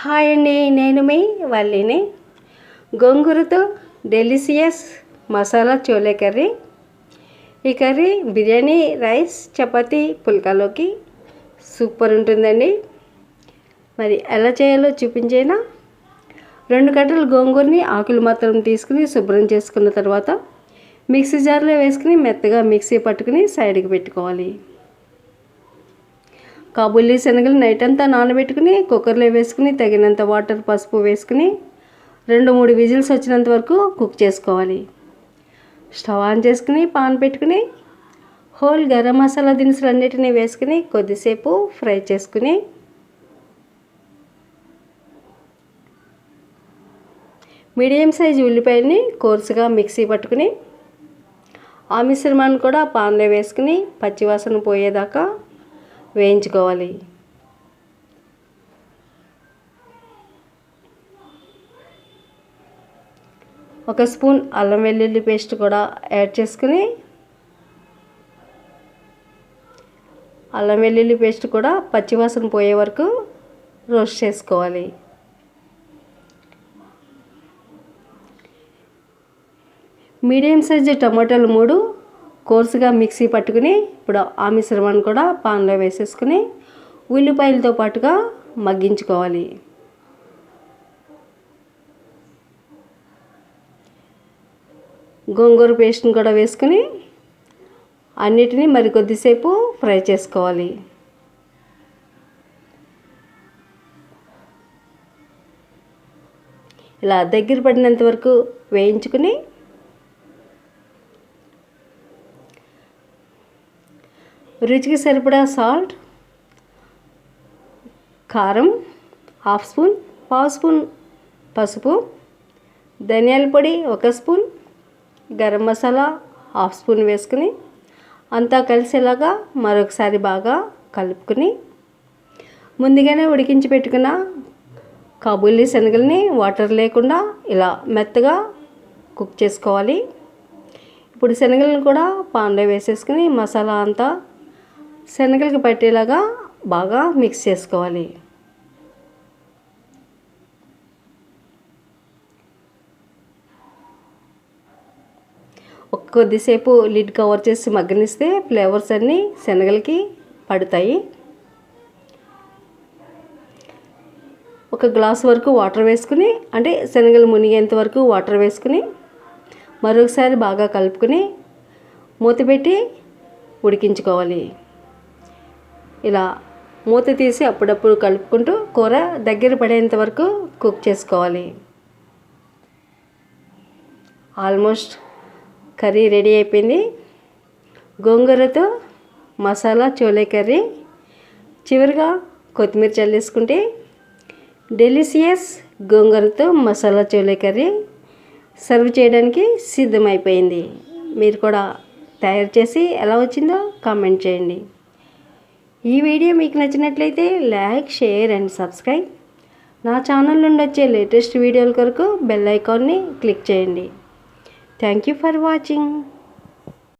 Hi అండి, నేను మీ వల్లిని. గోంగూరతో డెలిషియస్ మసాలా చోలే కర్రీ. ఈ కర్రీ బిర్యానీ, రైస్, చపాతీ, పుల్కాలోకి సూపర్ ఉంటుందండి. మరి ఎలా చేయాలో చూపించేనా? 2 కట్టలు గోంగూరని ఆకులు మాత్రం తీసుకుని శుభ్రం చేసుకున్న తర్వాత మిక్సీ జార్లో వేసుకుని మెత్తగా మిక్సీ పట్టుకుని సైడ్కి పెట్టుకోవాలి. కాబూలీ శనగలు నైట్ అంతా నానబెట్టుకుని కుక్కర్లో వేసుకుని తగినంత వాటర్, పసుపు వేసుకుని 2-3 విజిల్స్ వచ్చినంత వరకు కుక్ చేసుకోవాలి. స్టవ్ ఆన్ చేసుకుని పాన్ పెట్టుకుని హోల్ గరం మసాలా దినుసులు అన్నిటినీ వేసుకుని కొద్దిసేపు ఫ్రై చేసుకుని మీడియం సైజు ఉల్లిపాయల్ని కోర్సుగా మిక్సీ పట్టుకుని ఆ మిశ్రమాన్ని కూడా పాన్లో వేసుకుని పచ్చివాసన పోయేదాకా వేయించుకోవాలి. ఒక స్పూన్ అల్లం వెల్లుల్లి పేస్ట్ కూడా యాడ్ చేసుకుని అల్లం వెల్లుల్లి పేస్ట్ కూడా పచ్చివాసన పోయే వరకు రోస్ట్ చేసుకోవాలి. మీడియం సైజు టమాటాలు 3 కోర్సుగా మిక్సీ పట్టుకుని ఇప్పుడు ఆ మిశ్రమాన్ని కూడా పాన్లో వేసేసుకుని ఉల్లిపాయలతో పాటుగా మగ్గించుకోవాలి. గోంగూర పేస్ట్ని కూడా వేసుకుని అన్నిటినీ మరికొద్దిసేపు ఫ్రై చేసుకోవాలి. ఇలా దగ్గర పడినంత వరకు వేయించుకుని రుచికి సరిపడా సాల్ట్, కారం 1/2 స్పూన్, 1/2 స్పూన్ పసుపు, ధనియాల పొడి 1 స్పూన్, గరం మసాలా 1/2 స్పూన్ వేసుకుని అంతా కలిసేలాగా మరొకసారి బాగా కలుపుకుని ముందుగానే ఉడికించి పెట్టుకున్న కాబూలీ శనగల్ని వాటర్ లేకుండా ఇలా మెత్తగా కుక్ చేసుకోవాలి. ఇప్పుడు శనగలను కూడా పాన్లో వేసేసుకుని మసాలా అంతా శనగలకి పట్టేలాగా బాగా మిక్స్ చేసుకోవాలి. కొద్దిసేపు లిడ్ కవర్ చేసి మగ్గనిస్తే ఫ్లేవర్స్ అన్నీ శనగలకి పడతాయి. ఒక గ్లాస్ వరకు వాటర్ వేసుకుని, అంటే శనగలు మునిగేంత వరకు వాటర్ వేసుకుని మరొకసారి బాగా కలుపుకుని మూత పెట్టి ఉడికించుకోవాలి. ఇలా మూత తీసి అప్పుడప్పుడు కలుపుకుంటూ కూర దగ్గర పడేంత వరకు కుక్ చేసుకోవాలి. ఆల్మోస్ట్ కర్రీ రెడీ అయిపోయింది. గోంగూరతో మసాలా చోలే కర్రీ. చివరిగా కొత్తిమీర చల్లేసుకుంటే డెలిషియస్ గోంగూరతో మసాలా చోలే కర్రీ సర్వ్ చేయడానికి సిద్ధమైపోయింది. మీరు కూడా తయారు చేసి ఎలా వచ్చిందో కామెంట్ చేయండి. ఈ వీడియో మీకు నచ్చినట్లయితే లైక్, షేర్ అండ్ సబ్స్క్రైబ్. నా ఛానల్ నుండి వచ్చే లేటెస్ట్ వీడియోల కొరకు బెల్ ఐకాన్ని క్లిక్ చేయండి. Thank you for watching.